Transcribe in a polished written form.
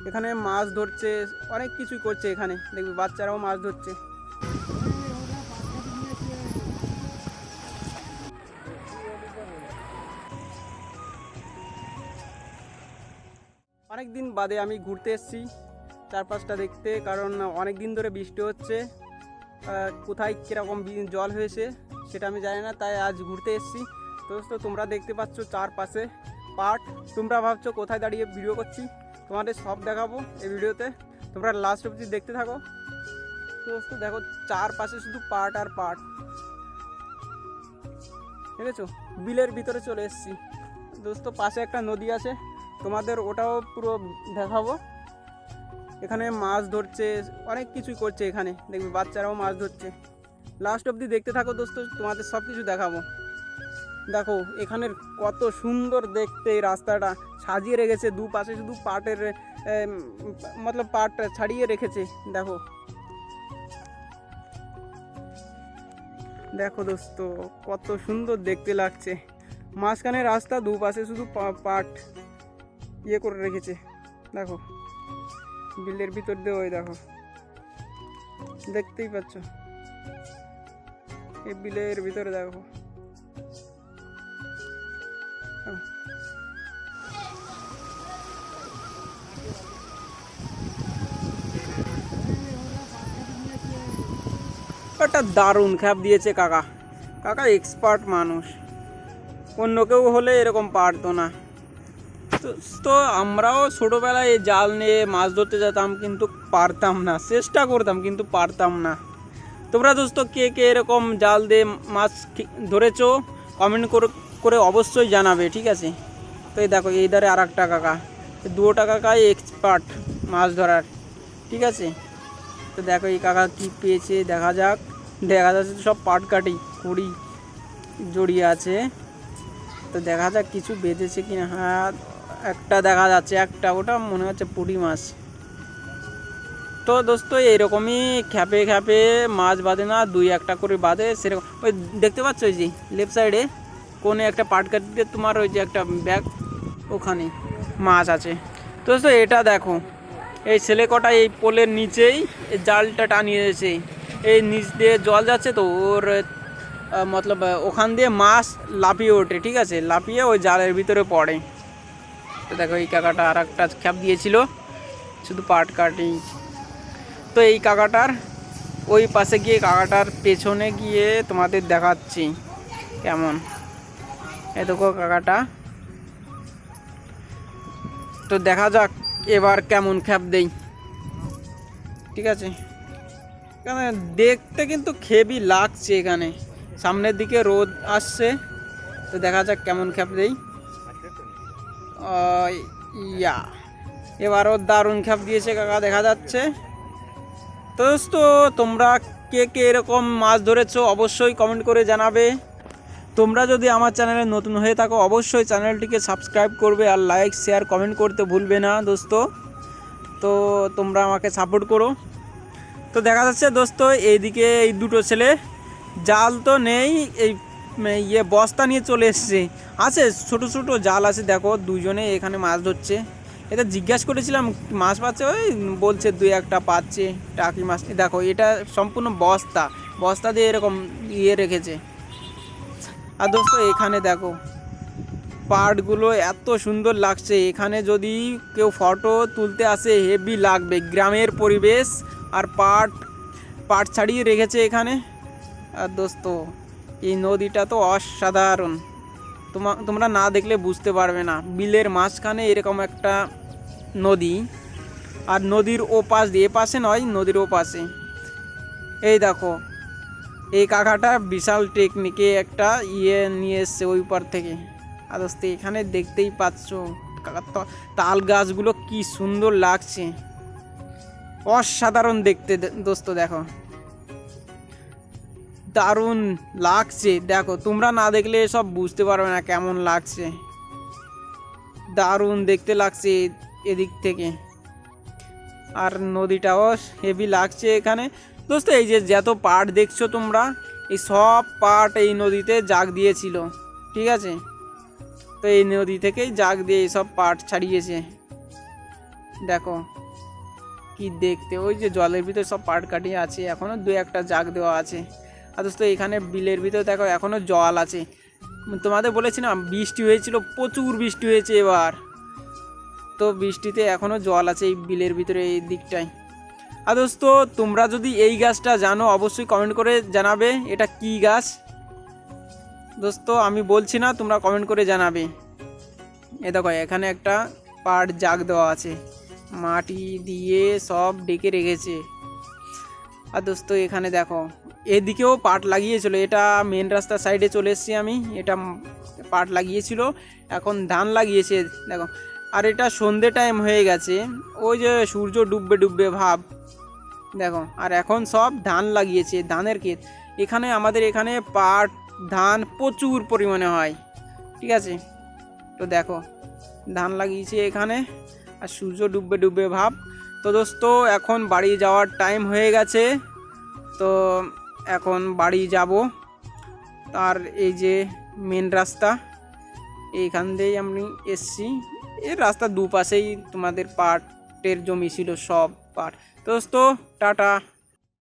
এখানে মাছ ধরছে, অনেক কিছুই করছে। এখানে দেখবি বাচ্চারাও মাছ ধরছে। অনেক দিন বাদে আমি ঘুরতে এসেছি চারপাশটা দেখতে, কারণ অনেক দিন ধরে বৃষ্টি হচ্ছে। কোথায় কীরকম জল হয়েছে সেটা আমি জানি না, তাই আজ ঘুরতে এসেছি। দোস্ত তোমরা দেখতে পাচ্ছ চারপাশে পাট। তোমরা ভাবছো কোথায় দাঁড়িয়ে ভিডিও করছি, তোমাদের সব দেখাবো এই ভিডিওতে, তোমরা লাস্ট অবধি দেখতে থাকো। দোস্ত দেখো চারপাশে শুধু পাট আর পাট, ঠিক আছে। বিলের ভিতরে চলে এসেছি দোস্ত, পাশে একটা নদী আছে, তোমাদের ওটাও পুরো দেখাবো। এখানে মাছ ধরছে, অনেক কিছুই করছে। এখানে দেখবি বাচ্চারাও মাছ ধরছে। লাস্ট অবধি দেখতে থাকো দোস্ত, তোমাদের সব কিছু দেখাবো। দেখো এখানের কত সুন্দর দেখতে, এই রাস্তাটা সাজিয়ে রেখেছে, দুপাশে শুধু পাটের মতলব পাট ছাড়িয়ে রেখেছে। দেখো দেখো দোস্ত কত সুন্দর দেখতে লাগছে। মাঝখানে রাস্তা, দুপাশে শুধু পাট ইয়ে করে রেখেছে। দেখো বিলের ভিতর দিয়ে, ওই দেখো দেখতেই পাচ্ছ, এই বিলের ভিতরে দেখো। একটা দারুণ খ্যাপ দিয়েছে কাকা। কাকা এক্সপার্ট মানুষ, অন্য কেউ হলে এরকম পারতো না। তো আমরাও ছোটোবেলায় জাল নিয়ে মাছ ধরতে যেতাম, কিন্তু পারতাম না, চেষ্টা করতাম কিন্তু পারতাম না। তোমরা দোস্ত কে কে এরকম জাল দিয়ে মাছ ধরেছো কমেন্ট করে অবশ্যই জানাবে, ঠিক আছে। তো এই দেখো এই ধারে আর একটা কাকা, দুটা কাকাই এক্সপার্ট মাছ ধরার, ঠিক আছে। তো দেখো এই কাকা কী পেয়েছে দেখা যাক। দেখা যাচ্ছে সব পাট কাটি কুড়ি জড়িয়ে আছে, তো দেখা যাক কিছু বেঁধেছে কিনা। হ্যাঁ একটা দেখা যাচ্ছে, একটা, ওটা মনে হচ্ছে পুঁটি মাছ। তো দোস্ত এইরকমই খ্যাপে খ্যাপে মাছ বাঁধে না, দুই একটা করে বাঁধে সেরকম। ওই দেখতে পাচ্ছ ওই যে লেফট সাইডে কোনে একটা পাট কাটিতে তোমার ওই যে একটা ব্যাগ, ওখানে মাছ আছে। তো দোস্ত এটা দেখো, এই ছেলে কটা এই পোলের নিচেই জালটা টানিয়েছে, এই নিচ দিয়ে জল যাচ্ছে তো ওর মতলব ওখান দিয়ে মাছ লাফিয়ে ওঠে, ঠিক আছে, লাফিয়ে ওই জালের ভিতরে পড়ে। তো দেখো এই কাকাটা আর একটা খ্যাপ দিয়েছিল শুধু পাট কাটি। তো এই কাকাটার ওই পাশে গিয়ে, কাকাটার পেছনে গিয়ে তোমাদের দেখাচ্ছি কেমন। এ দেখো কাকাটা, তো দেখা যাক এবার কেমন খ্যাপ দেই, ঠিক আছে। এখানে দেখতে কিন্তু খেবি লাগছে, এখানে সামনের দিকে রোদ আসছে, তো দেখা যাক কেমন খ্যাপ দেই। ইয়া এবারও দারুণ খ্যাপ দিয়েছে কাকা, দেখা যাচ্ছে। তো দোস্ত তোমরা কে কে এরকম মাছ ধরেছো অবশ্যই কমেন্ট করে জানাবে। তোমরা যদি আমার চ্যানেলে নতুন হয়ে থাকো অবশ্যই চ্যানেলটিকে সাবস্ক্রাইব করবে, আর লাইক শেয়ার কমেন্ট করতে ভুলবে না দোস্ত। তো তোমরা আমাকে সাপোর্ট করো। তো দেখা যাচ্ছে দোস্ত এইদিকে এই দুটো ছেলে জাল তো নেই, এই ইয়ে বস্তা নিয়ে চলে এসছে। আছে ছোট ছোট জাল আছে, দেখো দুজনে এখানে মাছ ধরছে। এটা জিজ্ঞাসা করেছিলাম মাছ পাচ্ছে, ওই বলছে দুই একটা পাচ্ছে টাকি মাছ। দেখো এটা সম্পূর্ণ বস্তা, বস্তা দিয়ে এরকম ইয়ে রেখেছে। আর দোস্ত এখানে দেখো পাটগুলো এত সুন্দর লাগছে, এখানে যদি কেউ ফটো তুলতে আসে হেভি লাগবে, গ্রামের পরিবেশ আর পাট পাট ছাড়িয়ে রেখেছে এখানে। আর দোস্ত এই নদীটা তো অসাধারণ, তোমরা না দেখলে বুঝতে পারবে না। বিলের মাঝখানে এরকম একটা নদী, আর নদীর ও পাশ দিয়ে, এ পাশে নয় নদীর ও পাশে। এই দেখো এই কাকাটা বিশাল টেকনিকে একটা ইয়ে নিয়ে এসছে ওই পার থেকে। আর দোস্ত এখানে দেখতেই পাচ্ছ তাল গাছগুলো কি সুন্দর লাগছে, অসাধারণ দেখতে দোস্ত। দেখো দারুণ লাগছে, দেখো তোমরা না দেখলে সব বুঝতে পারবে না কেমন লাগছে, দারুণ দেখতে লাগছে এদিক থেকে। আর নদীটাও হেভি লাগছে এখানে দোস্ত। এই যে যত পাট দেখছো তোমরা, এই সব পাট এই নদীতে জাগ দিয়েছিল, ঠিক আছে। তো এই নদী থেকেই জাগ দিয়ে এইসব পাট ছাড়িয়েছে। দেখো কি দেখতে, ওই যে জলের ভিতরে সব পাট কাটিয়ে আছে, এখনও দু একটা জাগ দেওয়া আছে। আর দোস্ত এখানে বিলের ভিতরে দেখো এখনও জল আছে। তোমাদের বলেছি না বৃষ্টি হয়েছিল, প্রচুর বৃষ্টি হয়েছে এবার, তো বৃষ্টিতে এখনও জল আছে এই বিলের ভিতরে এই দিকটায়। আর দোস্ত তোমরা যদি এই গাছটা জানো অবশ্যই কমেন্ট করে জানাবে এটা কি গাছ। দোস্ত আমি বলছি না, তোমরা কমেন্ট করে জানাবে। এ দেখো এখানে একটা পাট জাগ দেওয়া আছে, মাটি দিয়ে সব ডেকে রেখেছে। আর দোস্ত এখানে দেখো এদিকেও পাট লাগিয়েছিল, এটা মেন রাস্তার সাইডে চলে এসেছি আমি, এটা পাট লাগিয়েছিল, এখন ধান লাগিয়েছে দেখো। আর এটা সন্ধে টাইম হয়ে গেছে, ওই যে সূর্য ডুববে ডুববে ভাব দেখো। আর এখন সব ধান লাগিয়েছে, ধানের ক্ষেত। এখানে আমাদের এখানে পাট ধান প্রচুর পরিমাণে হয়, ঠিক আছে। তো দেখো ধান লাগিয়েছে এখানে, আর সূর্য ডুববে ডুববে ভাব। তো দোস্ত এখন বাড়ি যাওয়ার টাইম হয়ে গেছে, তো এখন বাড়ি যাব। আর এই যে মেন রাস্তা, এইখান দিয়েই আমি এসছি। এই রাস্তার দুপাশেই তোমাদের পাটের জমি ছিল, সব পাট। তো দোস্ত টাটা।